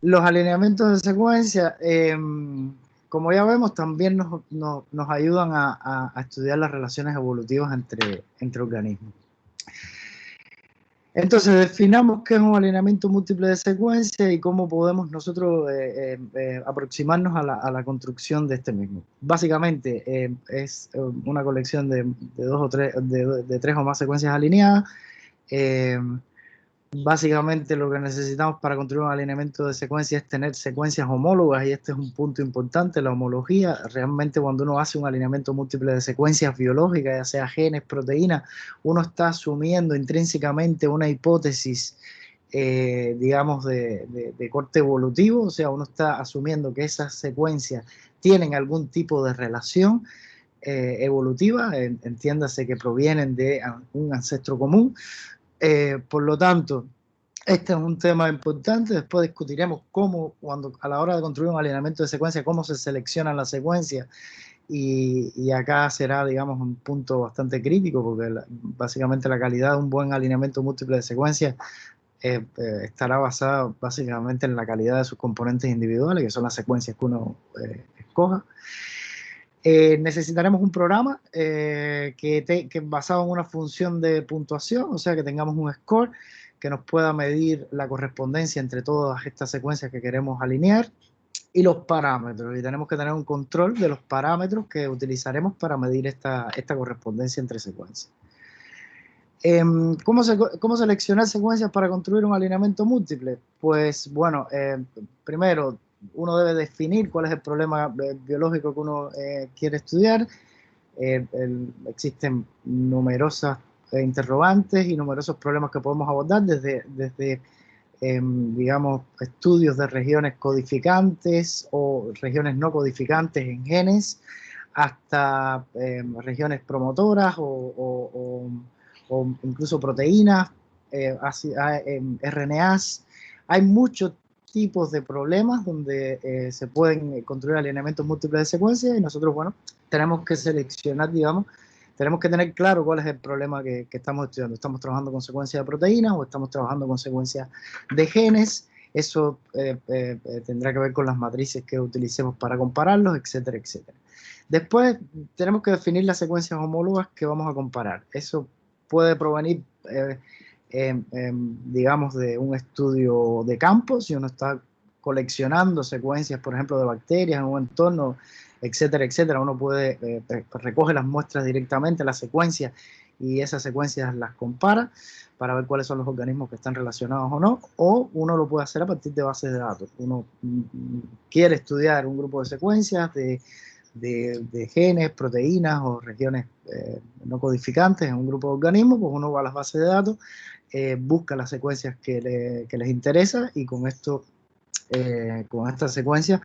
Los alineamientos de secuencia, como ya vemos, también nos ayudan a estudiar las relaciones evolutivas entre organismos. Entonces, definamos qué es un alineamiento múltiple de secuencia y cómo podemos nosotros aproximarnos a la construcción de este mismo. Básicamente, es una colección de dos o tres, de tres o más secuencias alineadas. Eh, Básicamente lo que necesitamos para construir un alineamiento de secuencia es tener secuencias homólogas, y este es un punto importante, la homología. Realmente cuando uno hace un alineamiento múltiple de secuencias biológicas, ya sea genes, proteínas, uno está asumiendo intrínsecamente una hipótesis, digamos, de corte evolutivo. O sea, uno está asumiendo que esas secuencias tienen algún tipo de relación evolutiva, entiéndase que provienen de un ancestro común. Por lo tanto, este es un tema importante. Después discutiremos cómo, cuando a la hora de construir un alineamiento de secuencia, cómo se seleccionan las secuencias. Y acá será, digamos, un punto bastante crítico, porque básicamente la calidad de un buen alineamiento múltiple de secuencias estará basada básicamente en la calidad de sus componentes individuales, que son las secuencias que uno escoja. Necesitaremos un programa que basado en una función de puntuación, o sea, que tengamos un score que nos pueda medir la correspondencia entre todas estas secuencias que queremos alinear, y los parámetros. Y tenemos que tener un control de los parámetros que utilizaremos para medir esta correspondencia entre secuencias. ¿Cómo seleccionar secuencias para construir un alineamiento múltiple? Pues bueno, primero uno debe definir cuál es el problema biológico que uno quiere estudiar. Existen numerosas interrogantes y numerosos problemas que podemos abordar, desde digamos, estudios de regiones codificantes o regiones no codificantes en genes, hasta regiones promotoras o incluso proteínas, RNAs. Hay muchos tipos de problemas donde se pueden construir alineamientos múltiples de secuencias, y nosotros, bueno, tenemos que seleccionar, digamos, tenemos que tener claro cuál es el problema que estamos estudiando. ¿Estamos trabajando con secuencias de proteínas o estamos trabajando con secuencias de genes? Eso tendrá que ver con las matrices que utilicemos para compararlos, etcétera, etcétera. Después tenemos que definir las secuencias homólogas que vamos a comparar. Eso puede provenir, digamos, de un estudio de campo. Si uno está coleccionando secuencias, por ejemplo, de bacterias en un entorno, etcétera, etcétera, uno puede recoge las muestras directamente, las secuencias, y esas secuencias las compara para ver cuáles son los organismos que están relacionados o no. O uno lo puede hacer a partir de bases de datos. Uno quiere estudiar un grupo de secuencias de genes, proteínas o regiones no codificantes en un grupo de organismos, pues uno va a las bases de datos, busca las secuencias que les interesa, y con estas secuencias,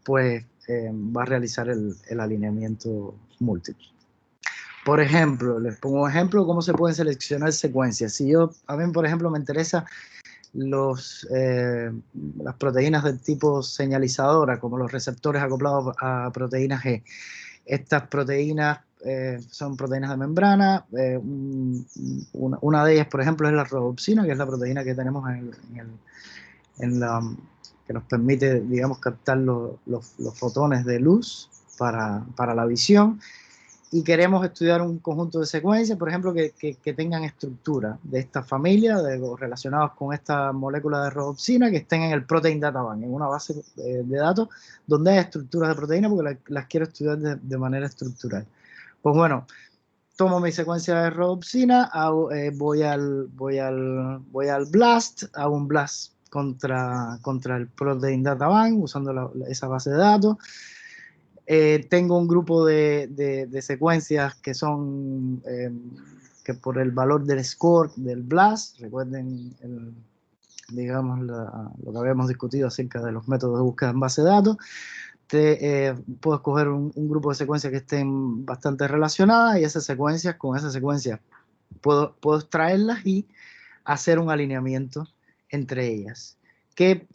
pues va a realizar el alineamiento múltiple. Por ejemplo, les pongo un ejemplo de cómo se pueden seleccionar secuencias. Si a mí, por ejemplo, me interesa las proteínas del tipo señalizadora, como los receptores acoplados a proteínas G. Estas proteínas son proteínas de membrana. Una de ellas, por ejemplo, es la rodopsina, que es la proteína que tenemos que nos permite, digamos, captar los fotones de luz para la visión. Y queremos estudiar un conjunto de secuencias, por ejemplo, que tengan estructura de esta familia, relacionados con esta molécula de rodopsina, que estén en el Protein Data Bank, en una base de datos donde hay estructuras de proteína, porque las quiero estudiar de manera estructural. Pues bueno, tomo mi secuencia de rodopsina, voy al BLAST, hago un BLAST contra el Protein Data Bank usando esa base de datos. Tengo un grupo de secuencias que son que por el valor del score del BLAST, recuerden digamos lo que habíamos discutido acerca de los métodos de búsqueda en base de datos. Puedo escoger un grupo de secuencias que estén bastante relacionadas, y con esas secuencias puedo extraerlas y hacer un alineamiento entre ellas. ¿Qué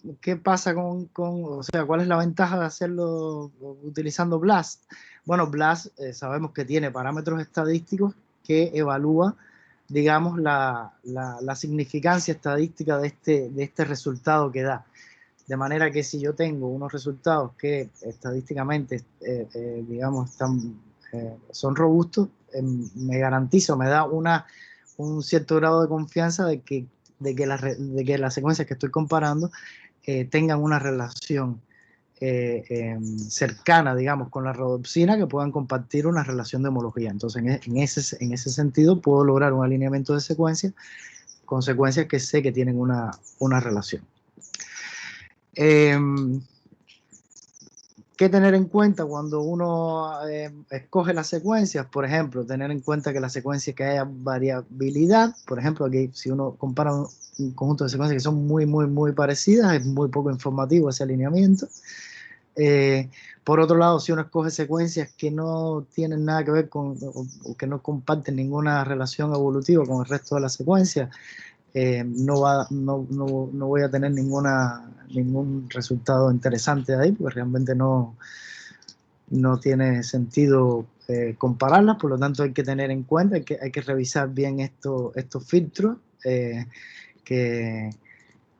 pasa o sea, cuál es la ventaja de hacerlo utilizando BLAST? Bueno, BLAST sabemos que tiene parámetros estadísticos que evalúa, digamos, la significancia estadística de este resultado que da. de manera que si yo tengo unos resultados que estadísticamente, digamos, son robustos, me garantizo, me da un cierto grado de confianza de que las secuencias que estoy comparando tengan una relación cercana, digamos, con la rodopsina, que puedan compartir una relación de homología. Entonces, en ese sentido, puedo lograr un alineamiento de secuencias con secuencias que sé que tienen una relación. ¿Qué tener en cuenta cuando uno escoge las secuencias? Por ejemplo, tener en cuenta que las secuencias que haya variabilidad, por ejemplo, aquí si uno compara un conjunto de secuencias que son muy parecidas, es muy poco informativo ese alineamiento. Por otro lado, si uno escoge secuencias que no tienen nada que ver con, o que no comparten ninguna relación evolutiva con el resto de las secuencias, no voy a tener ningún resultado interesante de ahí, porque realmente no tiene sentido compararlas. Por lo tanto, hay que tener en cuenta, hay que revisar bien estos filtros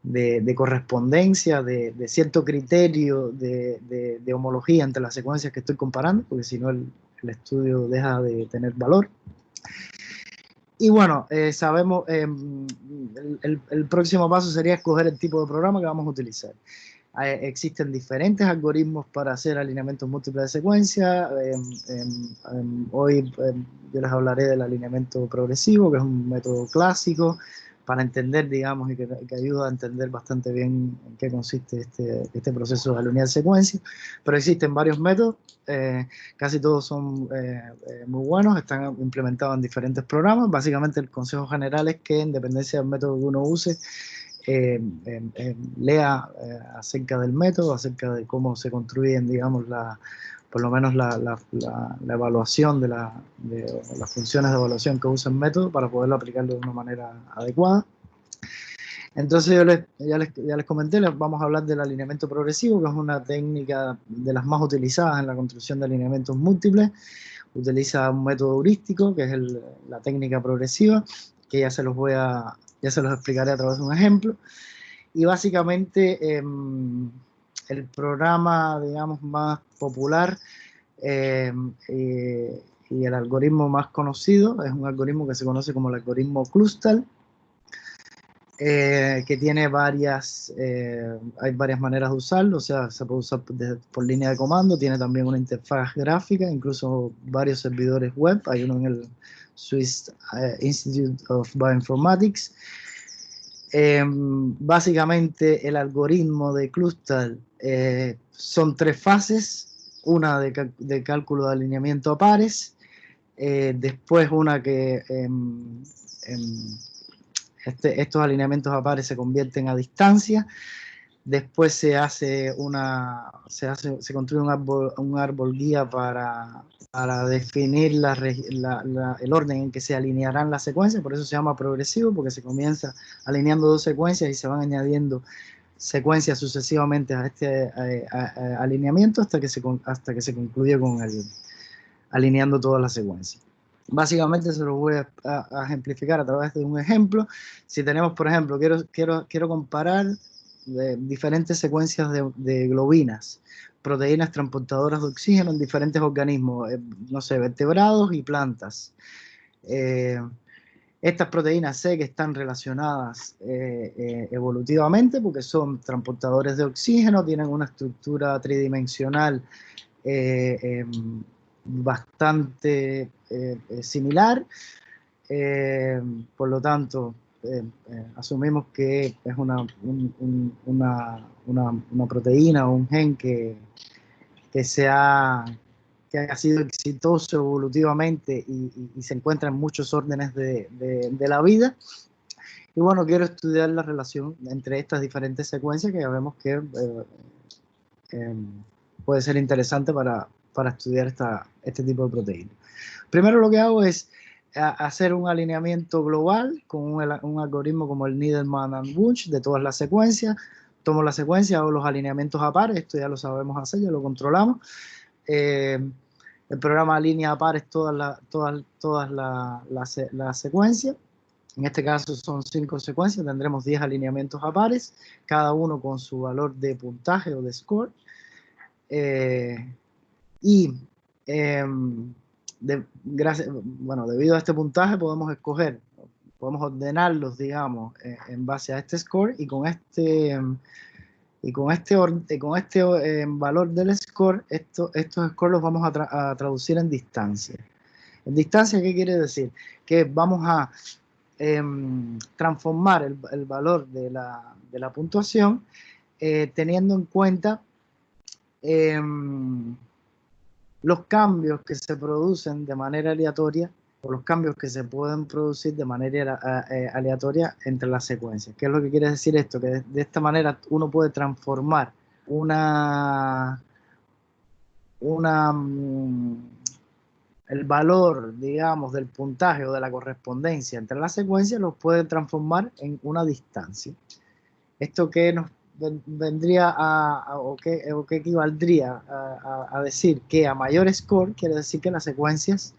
de correspondencia, de cierto criterio de homología entre las secuencias que estoy comparando, porque si no el estudio deja de tener valor. Y bueno, sabemos, el próximo paso sería escoger el tipo de programa que vamos a utilizar. Existen diferentes algoritmos para hacer alineamientos múltiples de secuencia. Hoy yo les hablaré del alineamiento progresivo, que es un método clásico para entender, digamos, y que ayuda a entender bastante bien en qué consiste este proceso de alinear secuencias. Pero existen varios métodos, casi todos son muy buenos, están implementados en diferentes programas. Básicamente el consejo general es que, en dependencia del método que uno use, lea acerca del método, acerca de cómo se construyen, digamos, por lo menos la evaluación de las funciones de evaluación que usa el método para poderlo aplicarlo de una manera adecuada. Entonces ya les comenté, les vamos a hablar del alineamiento progresivo, que es una técnica de las más utilizadas en la construcción de alineamientos múltiples. Utiliza un método heurístico, que es la técnica progresiva, que ya se los explicaré a través de un ejemplo. Y básicamente el programa, digamos, más popular y el algoritmo más conocido es un algoritmo que se conoce como el algoritmo Clustal, que tiene hay varias maneras de usarlo. O sea, se puede usar por línea de comando, tiene también una interfaz gráfica, incluso varios servidores web. Hay uno en el Swiss Institute of Bioinformatics. Básicamente el algoritmo de Clustal son 3 fases, una de cálculo de alineamiento a pares, después una que estos alineamientos a pares se convierten a distancia, después se construye un árbol guía para definir el orden en que se alinearán las secuencias. Por eso se llama progresivo, porque se comienza alineando 2 secuencias y se van añadiendo secuencias sucesivamente a este alineamiento hasta que se concluye con alineando todas las secuencias. Básicamente se lo voy a ejemplificar a través de un ejemplo. Si tenemos, por ejemplo, quiero comparar diferentes secuencias de globinas, proteínas transportadoras de oxígeno en diferentes organismos, no sé, vertebrados y plantas. Estas proteínas sé que están relacionadas evolutivamente porque son transportadores de oxígeno, tienen una estructura tridimensional bastante similar. Por lo tanto, asumimos que es una proteína o un gen que haya sido exitoso evolutivamente y se encuentra en muchos órdenes de la vida. Y bueno, quiero estudiar la relación entre estas diferentes secuencias, que ya vemos que puede ser interesante para estudiar este tipo de proteínas. Primero lo que hago es hacer un alineamiento global con un algoritmo como el Needleman and Wunsch de todas las secuencias. Tomo la secuencia, hago los alineamientos a pares, esto ya lo sabemos hacer, ya lo controlamos. El programa alinea a pares todas las secuencias. En este caso son 5 secuencias, tendremos 10 alineamientos a pares, cada uno con su valor de puntaje o de score. Debido a este puntaje podemos escoger, podemos ordenarlos, digamos, en base a este score, y con este valor del score, estos scores los vamos a traducir en distancia. ¿En distancia qué quiere decir? Que vamos a transformar el valor de la puntuación teniendo en cuenta los cambios que se producen de manera aleatoria, o los cambios que se pueden producir de manera aleatoria entre las secuencias. ¿Qué es lo que quiere decir esto? Que de esta manera uno puede transformar el valor, digamos, del puntaje o de la correspondencia entre las secuencias, los puede transformar en una distancia. Esto que nos vendría o que equivaldría a decir que a mayor score quiere decir que las secuencias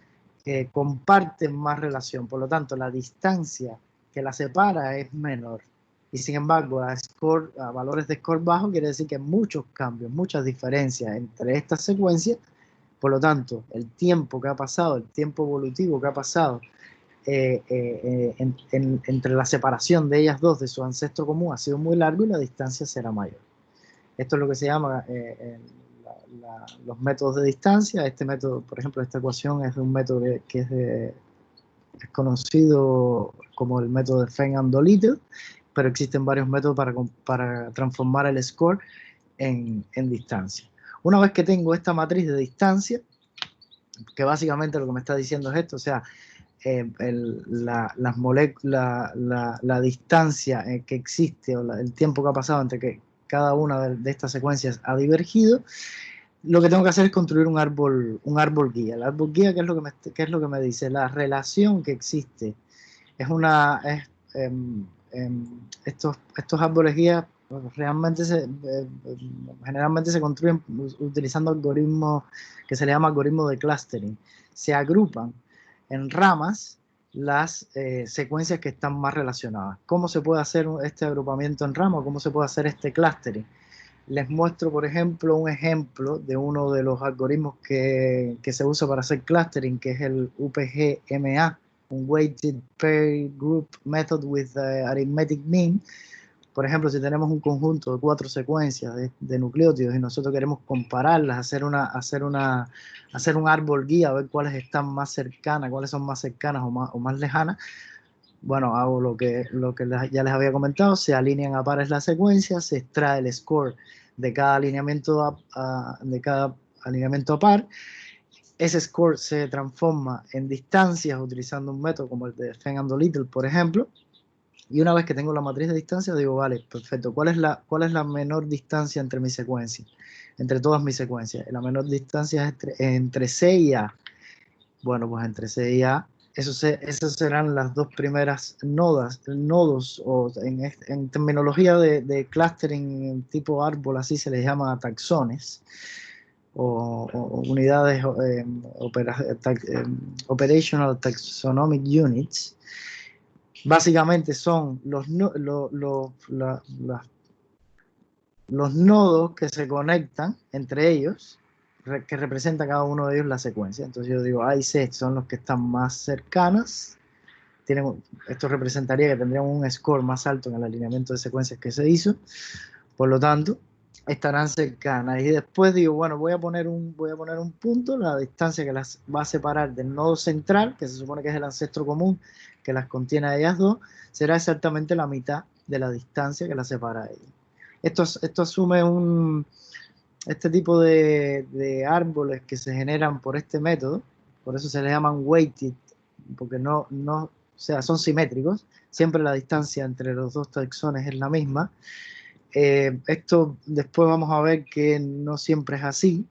comparten más relación, por lo tanto la distancia que las separa es menor, y sin embargo a valores de score bajo quiere decir que hay muchos cambios, muchas diferencias entre estas secuencias. Por lo tanto, el tiempo que ha pasado, el tiempo evolutivo que ha pasado entre la separación de ellas dos de su ancestro común ha sido muy largo, y la distancia será mayor. Esto es lo que se llama los métodos de distancia. Este método, por ejemplo, esta ecuación es de un método que es conocido como el método de Feng and Doolittle, pero existen varios métodos para transformar el score en distancia. Una vez que tengo esta matriz de distancia, que básicamente lo que me está diciendo es esto, o sea, la distancia que existe, o el tiempo que ha pasado entre que cada una de estas secuencias ha divergido, lo que tengo que hacer es construir un árbol guía. El árbol guía, ¿qué es lo que me dice? La relación que existe estos árboles guías realmente generalmente se construyen utilizando algoritmos que se le llama algoritmo de clustering. Se agrupan en ramas las secuencias que están más relacionadas. ¿Cómo se puede hacer este agrupamiento en ramas? ¿Cómo se puede hacer este clustering? Les muestro, por ejemplo, un ejemplo de uno de los algoritmos que se usa para hacer clustering, que es el UPGMA, un Weighted Pair Group Method with Arithmetic Mean. Por ejemplo, si tenemos un conjunto de 4 secuencias de nucleótidos y nosotros queremos compararlas, hacer un árbol guía, ver cuáles están más cercanas, cuáles son más cercanas o más lejanas, bueno, hago lo que ya les había comentado: se alinean a pares las secuencias, se extrae el score de cada alineamiento a par. Ese score se transforma en distancias utilizando un método como el de Feng and Doolittle, por ejemplo. Y una vez que tengo la matriz de distancia, digo, vale, perfecto, ¿cuál es la menor distancia entre mis secuencias? Entre todas mis secuencias. La menor distancia es entre C y A. Bueno, pues entre C y A, esos serán las dos primeras nodos, o en terminología de clustering tipo árbol, así se les llama taxones, o unidades operational taxonomic units. Básicamente son los nodos que se conectan entre ellos, que representa cada uno de ellos la secuencia. Entonces yo digo A y C son los que están más cercanas. Esto representaría que tendrían un score más alto en el alineamiento de secuencias que se hizo. Por lo tanto, estarán cercanas. Y después digo, bueno, voy a poner un punto, la distancia que las va a separar del nodo central, que se supone que es el ancestro común que las contiene a ellas dos, será exactamente la mitad de la distancia que las separa a ellas. Esto asume este tipo de árboles que se generan por este método, por eso se les llaman weighted, porque o sea, son simétricos, siempre la distancia entre los dos taxones es la misma. Esto después vamos a ver que no siempre es así.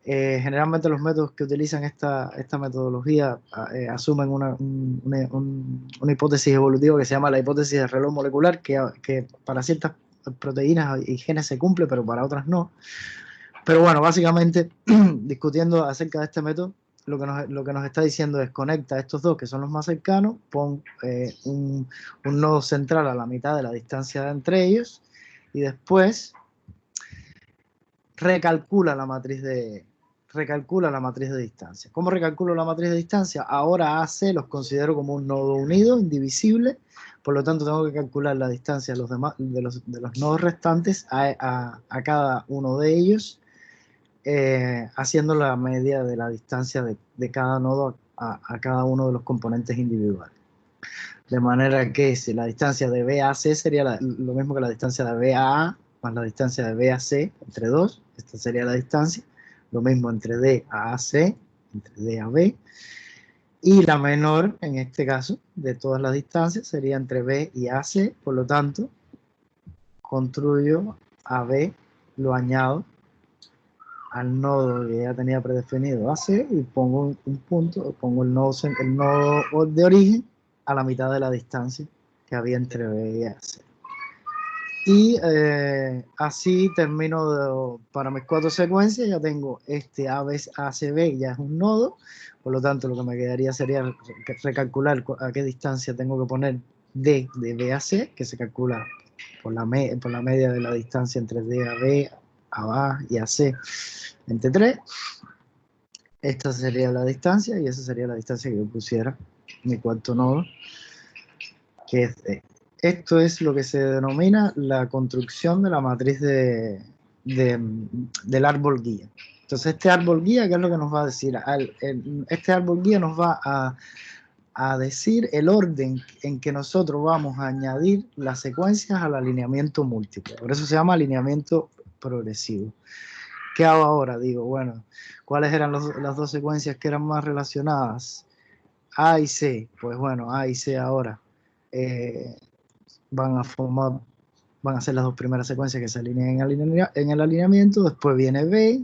Generalmente los métodos que utilizan esta metodología asumen una hipótesis evolutiva que se llama la hipótesis del reloj molecular, que para ciertas proteínas y genes se cumple, pero para otras no. Pero bueno, básicamente, discutiendo acerca de este método, lo que nos está diciendo es conecta estos dos que son los más cercanos, pon un nodo central a la mitad de la distancia entre ellos y después recalcula la matriz de distancia. ¿Cómo recalculo la matriz de distancia? Ahora AC los considero como un nodo unido, indivisible, por lo tanto tengo que calcular la distancia de los, demás, de los nodos restantes a cada uno de ellos, haciendo la media de la distancia de cada nodo a cada uno de los componentes individuales. De manera que si la distancia de B a C sería lo mismo que la distancia de B a A más la distancia de B a C entre 2, esta sería la distancia, lo mismo entre D a AC, entre D a B, y la menor, en este caso, de todas las distancias sería entre B y AC, por lo tanto, construyo a B, lo añado al nodo que ya tenía predefinido AC y pongo un punto, pongo el nodo de origen a la mitad de la distancia que había entre B y AC. Y así termino para mis 4 secuencias. Ya tengo este ACB, ya es un nodo, por lo tanto lo que me quedaría sería recalcular a qué distancia tengo que poner D de B a C, que se calcula por la media de la distancia entre D a B, a A y a C entre 3. Esta sería la distancia y esa sería la distancia que yo pusiera mi cuarto nodo, que es D. Esto es lo que se denomina la construcción de la matriz del árbol guía. Entonces, este árbol guía, ¿qué es lo que nos va a decir? Este árbol guía nos va a decir el orden en que nosotros vamos a añadir las secuencias al alineamiento múltiple. Por eso se llama alineamiento progresivo. ¿Qué hago ahora? Digo, bueno, ¿cuáles eran las dos secuencias que eran más relacionadas? A y C. Pues bueno, A y C ahora van a ser las dos primeras secuencias que se alinean en el alineamiento, después viene B,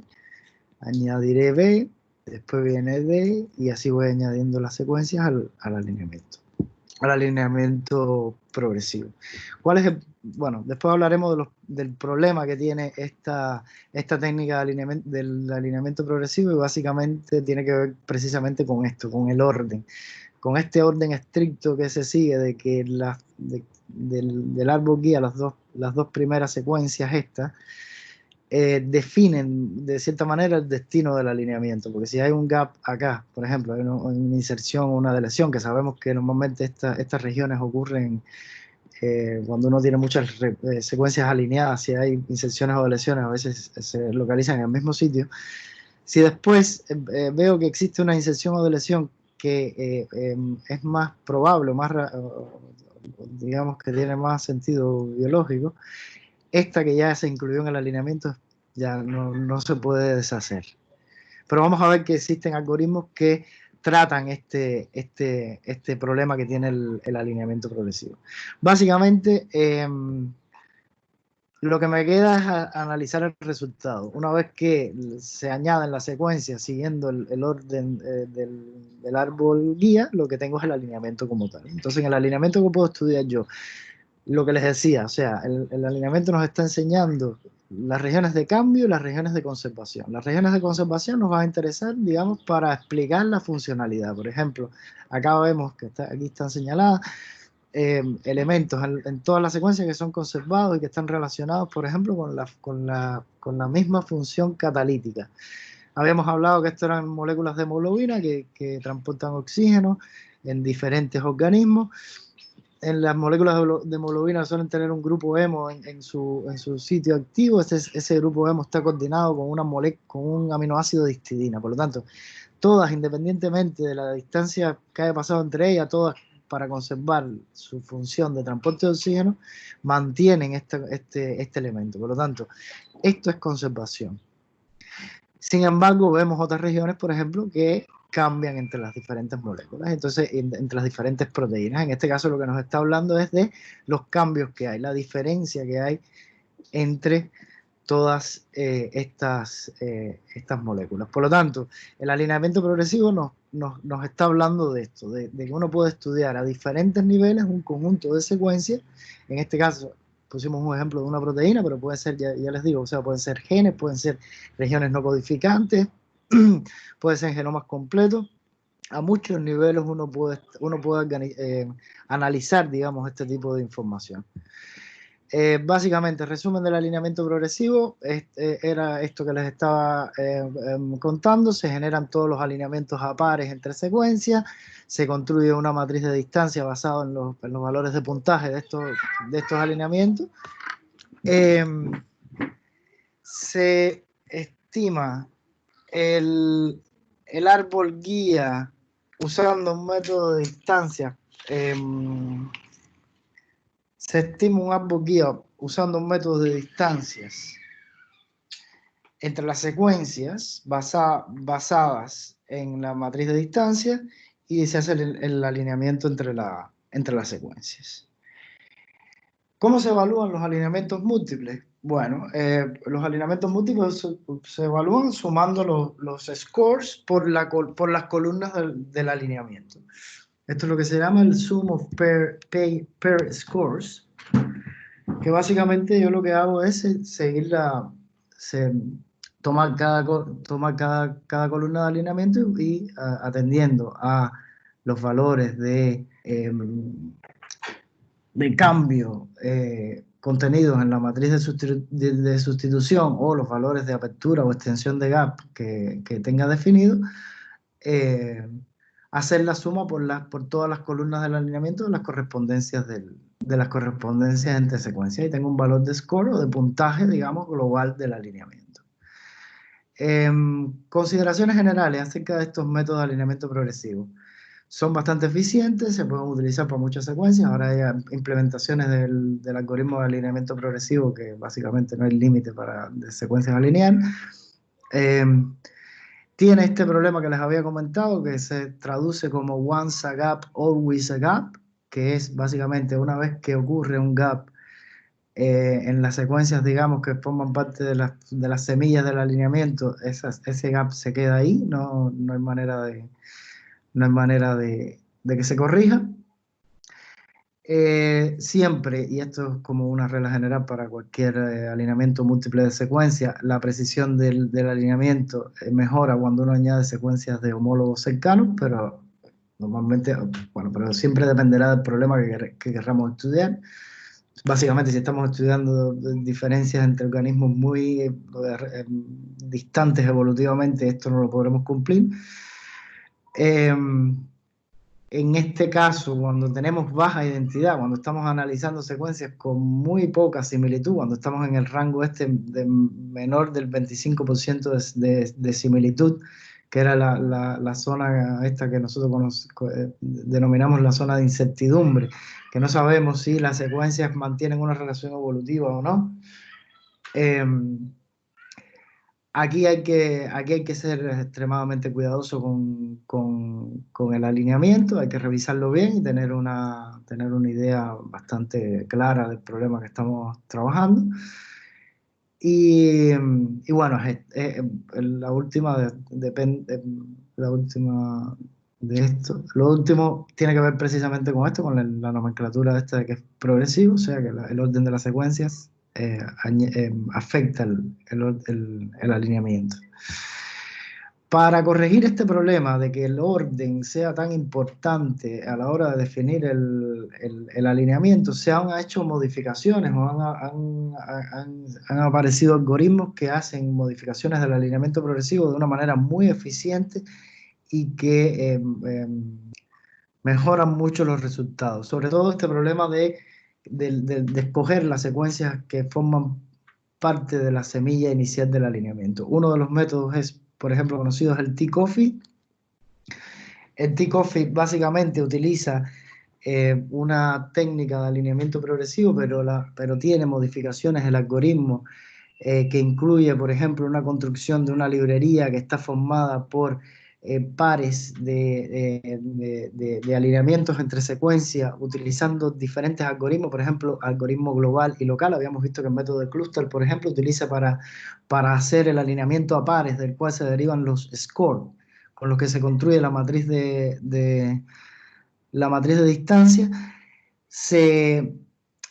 añadiré B, después viene D, y así voy añadiendo las secuencias al alineamiento progresivo. Bueno, después hablaremos del problema que tiene esta técnica del alineamiento progresivo, y básicamente tiene que ver precisamente con esto, con el orden, con este orden estricto que se sigue de que del árbol guía, las dos primeras secuencias estas, definen de cierta manera el destino del alineamiento, porque si hay un gap acá, por ejemplo, hay una inserción o una deleción, que sabemos que normalmente estas regiones ocurren cuando uno tiene muchas secuencias alineadas, si hay inserciones o deleciones, a veces se localizan en el mismo sitio. Si después veo que existe una inserción o deleción que es más probable, digamos que tiene más sentido biológico, esta que ya se incluyó en el alineamiento ya no se puede deshacer. Pero vamos a ver que existen algoritmos que tratan este problema que tiene el alineamiento progresivo. Básicamente, lo que me queda es analizar el resultado. Una vez que se añaden las secuencias siguiendo el orden del árbol guía, lo que tengo es el alineamiento como tal. Entonces, en el alineamiento que puedo estudiar yo, lo que les decía, o sea, el alineamiento nos está enseñando las regiones de cambio y las regiones de conservación. Las regiones de conservación nos van a interesar, digamos, para explicar la funcionalidad. Por ejemplo, acá vemos que aquí están señaladas elementos en todas las secuencias que son conservados y que están relacionados, por ejemplo, con la misma función catalítica. Habíamos hablado que esto eran moléculas de hemoglobina que transportan oxígeno en diferentes organismos. En las moléculas de hemoglobina suelen tener un grupo hemo en su sitio activo. Ese grupo hemo está coordinado con un aminoácido de histidina. Por lo tanto, todas, independientemente de la distancia que haya pasado entre ellas, todas, para conservar su función de transporte de oxígeno, mantienen este elemento. Por lo tanto, esto es conservación. Sin embargo, vemos otras regiones, por ejemplo, que cambian entre las diferentes moléculas, entonces entre las diferentes proteínas. En este caso lo que nos está hablando es de los cambios que hay, la diferencia que hay entre todas estas moléculas. Por lo tanto, el alineamiento progresivo nos está hablando de esto, de que uno puede estudiar a diferentes niveles un conjunto de secuencias. En este caso pusimos un ejemplo de una proteína, pero puede ser, ya les digo, o sea, pueden ser genes, pueden ser regiones no codificantes, puede ser en genomas completos. A muchos niveles uno puede analizar, digamos, este tipo de información. Básicamente, resumen del alineamiento progresivo, era esto que les estaba contando. Se generan todos los alineamientos a pares entre secuencias, se construye una matriz de distancia basada en los valores de puntaje de estos alineamientos. Se estima el árbol guía usando un método de distancia. Se estima un árbol guía usando un método de distancias entre las secuencias basadas en la matriz de distancia, y se hace el alineamiento entre las secuencias. ¿Cómo se evalúan los alineamientos múltiples? Bueno, los alineamientos múltiples se evalúan sumando los scores por las columnas del alineamiento. Esto es lo que se llama el sum of pair scores, que básicamente yo lo que hago es tomar cada columna de alineamiento y atendiendo a los valores de cambio contenidos en la matriz de sustitución, o los valores de apertura o extensión de gap que tenga definido, hacer la suma por todas las columnas del alineamiento de las correspondencias entre secuencias, y tengo un valor de score o de puntaje, digamos, global del alineamiento. Consideraciones generales acerca de estos métodos de alineamiento progresivo. Son bastante eficientes, se pueden utilizar para muchas secuencias. Ahora hay implementaciones del algoritmo de alineamiento progresivo que básicamente no hay límite de secuencias a lineal. Tiene este problema que les había comentado, que se traduce como once a gap, always a gap, que es básicamente una vez que ocurre un gap en las secuencias, digamos, que forman parte de las semillas del alineamiento, ese gap se queda ahí, no hay manera de que se corrija. Siempre, y esto es como una regla general para cualquier alineamiento múltiple de secuencia, la precisión del alineamiento mejora cuando uno añade secuencias de homólogos cercanos, pero normalmente, bueno, pero siempre dependerá del problema que querramos estudiar. Básicamente, si estamos estudiando diferencias entre organismos muy distantes evolutivamente, esto no lo podremos cumplir. En este caso, cuando tenemos baja identidad, cuando estamos analizando secuencias con muy poca similitud, cuando estamos en el rango de menor del 25% de similitud, que era la zona esta que nosotros denominamos la zona de incertidumbre, que no sabemos si las secuencias mantienen una relación evolutiva o no. Aquí hay que ser extremadamente cuidadoso con el alineamiento, hay que revisarlo bien y tener una idea bastante clara del problema que estamos trabajando. Y bueno, la última de esto, lo último tiene que ver precisamente con esto, con la nomenclatura esta de que es progresivo, o sea que el orden de las secuencias afecta el alineamiento. Para corregir este problema de que el orden sea tan importante a la hora de definir el alineamiento, se han hecho modificaciones o han aparecido algoritmos que hacen modificaciones del alineamiento progresivo de una manera muy eficiente y que mejoran mucho los resultados. Sobre todo este problema de escoger las secuencias que forman parte de la semilla inicial del alineamiento. Uno de los métodos es, por ejemplo, conocido, es el T-Coffee. El T-Coffee básicamente utiliza una técnica de alineamiento progresivo, pero tiene modificaciones el algoritmo que incluye, por ejemplo, una construcción de una librería que está formada por pares de alineamientos entre secuencias utilizando diferentes algoritmos, por ejemplo, algoritmo global y local. Habíamos visto que el método de cluster, por ejemplo, utiliza para hacer el alineamiento a pares, del cual se derivan los scores, con los que se construye la matriz de distancia.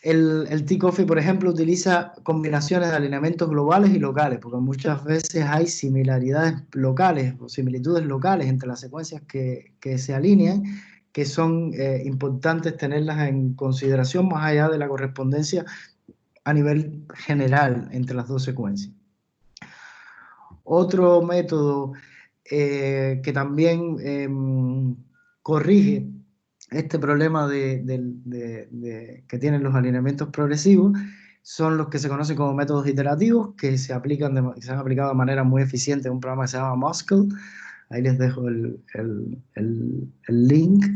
El T-Coffee, por ejemplo, utiliza combinaciones de alineamientos globales y locales, porque muchas veces hay similaridades locales o similitudes locales entre las secuencias que se alinean, que son importantes tenerlas en consideración más allá de la correspondencia a nivel general entre las dos secuencias. Otro método que también corrige este problema que tienen los alineamientos progresivos son los que se conocen como métodos iterativos, que se han aplicado de manera muy eficiente en un programa que se llama Muscle. Ahí les dejo el link.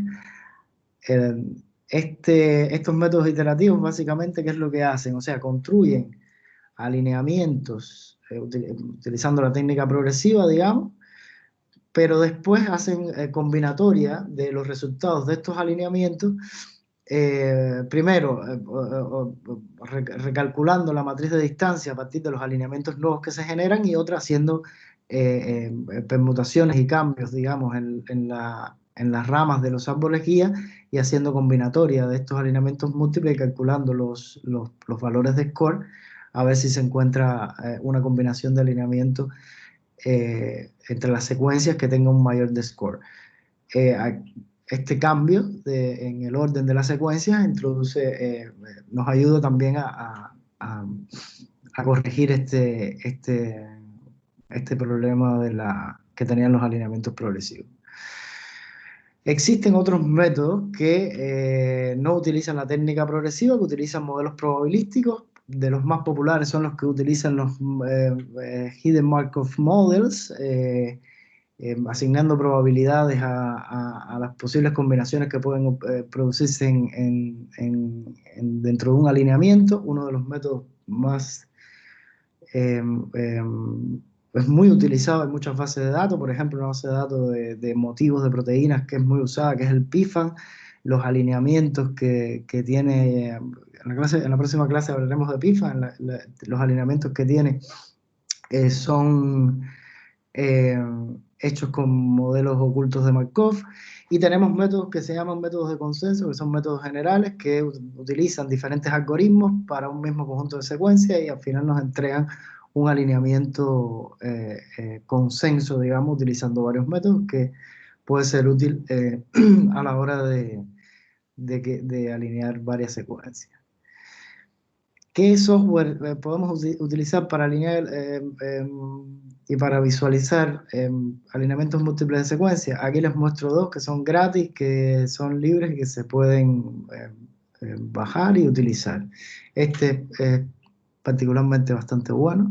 Estos métodos iterativos, básicamente, ¿qué es lo que hacen? O sea, construyen alineamientos utilizando la técnica progresiva, digamos, pero después hacen combinatoria de los resultados de estos alineamientos, primero recalculando la matriz de distancia a partir de los alineamientos nuevos que se generan, y otra haciendo permutaciones y cambios, digamos, en las ramas de los árboles guía, y haciendo combinatoria de estos alineamientos múltiples y calculando los valores de score, a ver si se encuentra una combinación de alineamientos entre las secuencias que tenga un mayor de score. Este cambio en el orden de las secuencias nos ayuda también a corregir este problema que tenían los alineamientos progresivos. Existen otros métodos que no utilizan la técnica progresiva, que utilizan modelos probabilísticos. De los más populares son los que utilizan los Hidden Markov Models, asignando probabilidades a las posibles combinaciones que pueden producirse dentro de un alineamiento. Uno de los métodos más es muy utilizado en muchas bases de datos, por ejemplo, una base de datos de motivos de proteínas que es muy usada, que es el PIFAN. Los alineamientos que tiene, en la próxima clase hablaremos de PIFAN. Los alineamientos que tiene son hechos con modelos ocultos de Markov. Y tenemos métodos que se llaman métodos de consenso, que son métodos generales que utilizan diferentes algoritmos para un mismo conjunto de secuencias, y al final nos entregan un alineamiento consenso, digamos, utilizando varios métodos, que puede ser útil a la hora de alinear varias secuencias. ¿Qué software podemos utilizar para alinear y para visualizar alineamientos múltiples de secuencias? Aquí les muestro dos que son gratis, que son libres y que se pueden bajar y utilizar. Este es particularmente bastante bueno.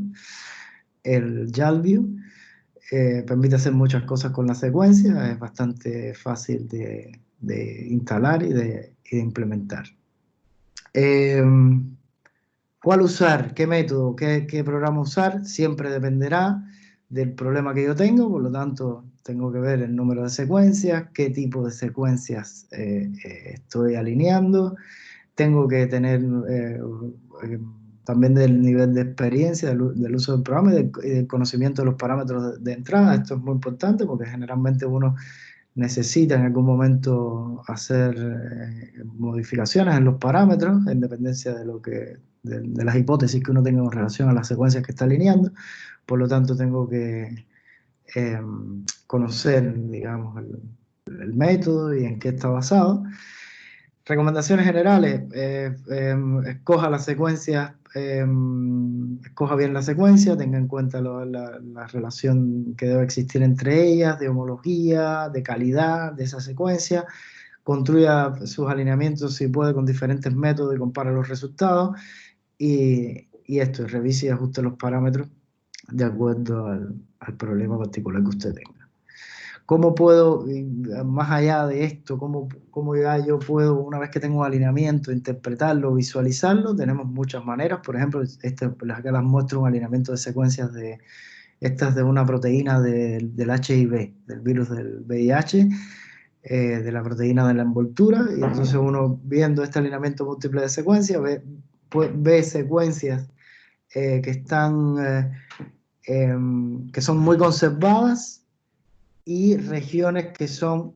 El YALView permite hacer muchas cosas con la secuencia, es bastante fácil de instalar y de implementar. ¿Cuál usar? ¿Qué método? ¿Qué programa usar? Siempre dependerá del problema que yo tengo, por lo tanto tengo que ver el número de secuencias, qué tipo de secuencias estoy alineando, tengo que tener también del nivel de experiencia del uso del programa y del conocimiento de los parámetros de entrada. Esto es muy importante porque generalmente uno necesita en algún momento hacer modificaciones en los parámetros en dependencia de las hipótesis que uno tenga en relación a las secuencias que está alineando. Por lo tanto, tengo que conocer, digamos, el método y en qué está basado. Recomendaciones generales: escoja las secuencias, escoja bien la secuencia, tenga en cuenta la relación que debe existir entre ellas, de homología, de calidad de esa secuencia, construya sus alineamientos si puede con diferentes métodos y compara los resultados, y revise y ajuste los parámetros de acuerdo al problema particular que usted tenga. ¿Cómo puedo, más allá de esto, cómo ya yo puedo, una vez que tengo un alineamiento, interpretarlo, visualizarlo? Tenemos muchas maneras. Por ejemplo, acá las muestro un alineamiento de secuencias estas de una proteína del HIV, del virus del VIH, de la proteína de la envoltura. Y entonces uno, viendo este alineamiento múltiple de secuencias, ve secuencias que son muy conservadas, y regiones que son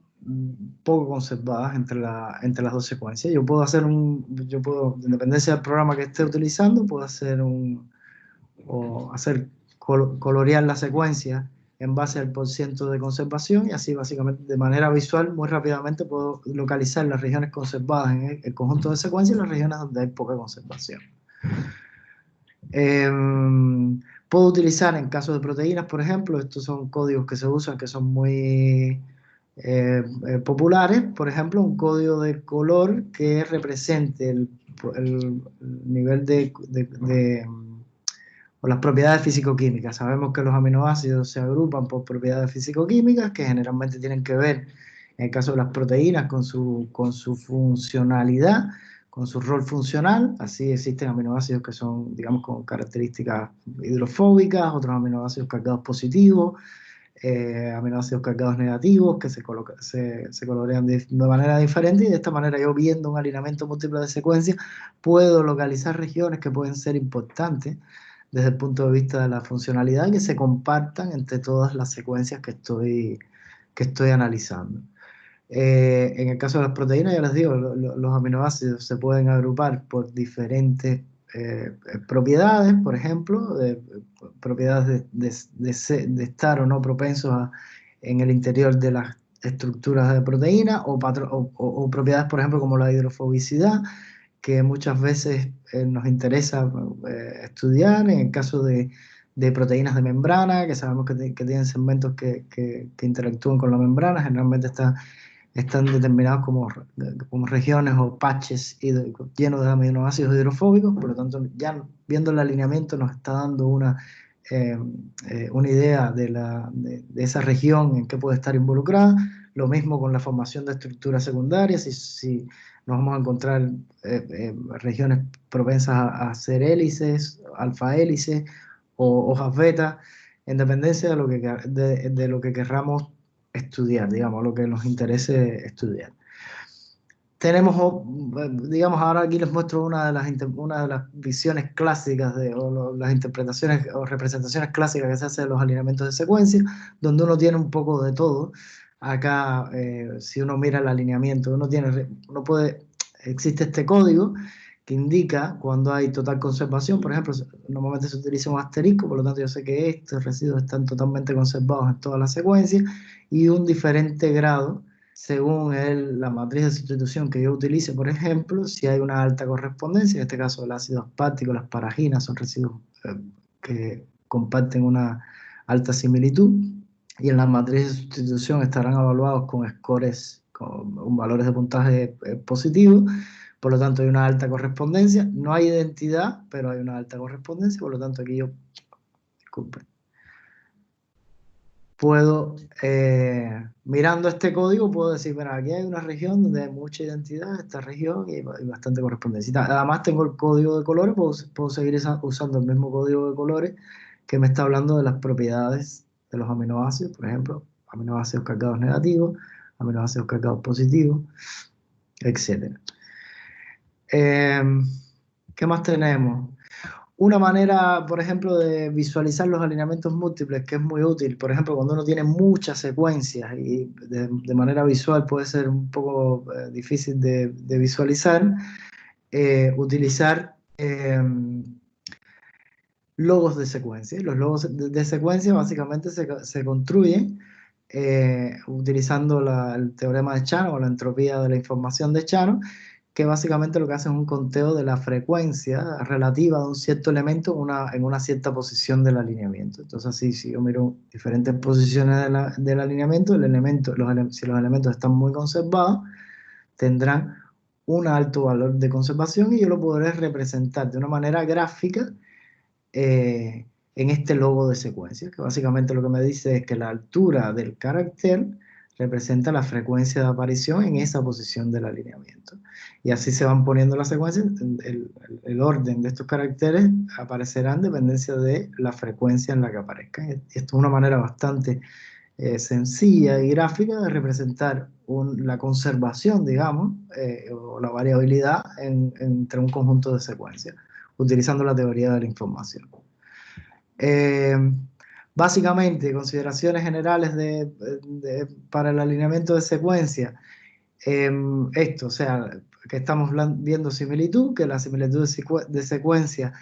poco conservadas entre las dos secuencias. Yo puedo hacer en dependencia del programa que esté utilizando, puedo hacer colorear la secuencia en base al porciento de conservación, y así básicamente de manera visual muy rápidamente puedo localizar las regiones conservadas en el conjunto de secuencias y las regiones donde hay poca conservación. Puedo utilizar en caso de proteínas, por ejemplo, estos son códigos que se usan, que son muy populares. Por ejemplo, un código de color que represente el nivel o las propiedades físico-químicas. Sabemos que los aminoácidos se agrupan por propiedades físico-químicas que generalmente tienen que ver, en el caso de las proteínas, con su funcionalidad, con su rol funcional. Así existen aminoácidos que son, digamos, con características hidrofóbicas, otros aminoácidos cargados positivos, aminoácidos cargados negativos que se colorean de manera diferente, y de esta manera yo, viendo un alineamiento múltiple de secuencias, puedo localizar regiones que pueden ser importantes desde el punto de vista de la funcionalidad, que se compartan entre todas las secuencias que estoy analizando. En el caso de las proteínas, ya les digo, los aminoácidos se pueden agrupar por diferentes propiedades, por ejemplo, propiedades de estar o no propensos en el interior de las estructuras de proteína, o propiedades, por ejemplo, como la hidrofobicidad, que muchas veces nos interesa estudiar. En el caso de proteínas de membrana, que sabemos que tienen segmentos que interactúan con la membrana, generalmente están determinados como regiones o patches llenos de aminoácidos hidrofóbicos. Por lo tanto, ya viendo el alineamiento nos está dando una idea de esa región en que puede estar involucrada. Lo mismo con la formación de estructuras secundarias. Si nos vamos a encontrar regiones propensas a ser hélices, alfa hélices o hojas beta, en dependencia de lo que querramos estudiar, digamos, lo que nos interese estudiar. Tenemos, digamos, ahora aquí les muestro una de las visiones clásicas las interpretaciones o representaciones clásicas que se hacen de los alineamientos de secuencia, donde uno tiene un poco de todo. Acá, si uno mira el alineamiento, existe este código que indica cuando hay total conservación. Por ejemplo, normalmente se utiliza un asterisco, por lo tanto yo sé que estos residuos están totalmente conservados en todas las secuencias, y un diferente grado según la matriz de sustitución que yo utilice. Por ejemplo, si hay una alta correspondencia, en este caso el ácido aspartico, las paraginas son residuos que comparten una alta similitud, y en la matriz de sustitución estarán evaluados con scores, con valores de puntaje positivo. Por lo tanto, hay una alta correspondencia. No hay identidad, pero hay una alta correspondencia. Por lo tanto, aquí yo, disculpen, puedo, mirando este código, puedo decir, bueno, aquí hay una región donde hay mucha identidad, esta región, y bastante correspondencia. Además, tengo el código de colores, puedo seguir usando el mismo código de colores que me está hablando de las propiedades de los aminoácidos. Por ejemplo, aminoácidos cargados negativos, aminoácidos cargados positivos, etc. ¿Qué más tenemos? Una manera, por ejemplo, de visualizar los alineamientos múltiples, que es muy útil, por ejemplo, cuando uno tiene muchas secuencias y de manera visual puede ser un poco difícil de visualizar, utilizar logos de secuencia. Los logos de secuencia básicamente se construyen utilizando el teorema de Shannon o la entropía de la información de Shannon, que básicamente lo que hace es un conteo de la frecuencia relativa de un cierto elemento en una cierta posición del alineamiento. Entonces, si yo miro diferentes posiciones del alineamiento, si los elementos están muy conservados, tendrán un alto valor de conservación, y yo lo podré representar de una manera gráfica en este logo de secuencia, que básicamente lo que me dice es que la altura del carácter representa la frecuencia de aparición en esa posición del alineamiento. Y así se van poniendo las secuencias. El orden de estos caracteres aparecerá en dependencia de la frecuencia en la que aparezcan. Esto es una manera bastante sencilla y gráfica de representar la conservación, digamos, o la variabilidad entre un conjunto de secuencias, utilizando la teoría de la información. Básicamente, consideraciones generales para el alineamiento de secuencia. Esto, o sea, que estamos viendo similitud, que la similitud de secuencia,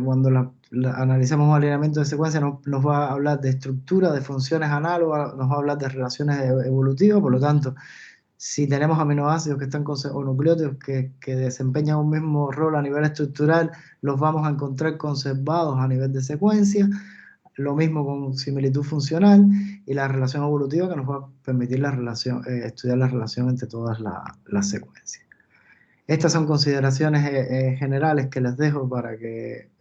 cuando analizamos un alineamiento de secuencia, nos va a hablar de estructura, de funciones análogas, nos va a hablar de relaciones evolutivas. Por lo tanto, si tenemos aminoácidos que están o nucleótidos que desempeñan un mismo rol a nivel estructural, los vamos a encontrar conservados a nivel de secuencia. Lo mismo con similitud funcional y la relación evolutiva, que nos va a permitir estudiar la relación entre todas las secuencias. Estas son consideraciones generales que les dejo para que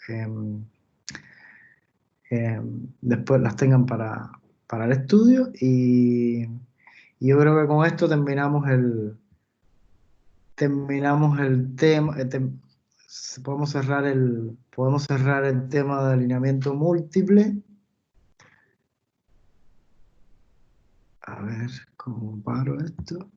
después las tengan para el estudio, y yo creo que con esto terminamos el tema. Podemos cerrar el tema de alineamiento múltiple. A ver cómo paro esto.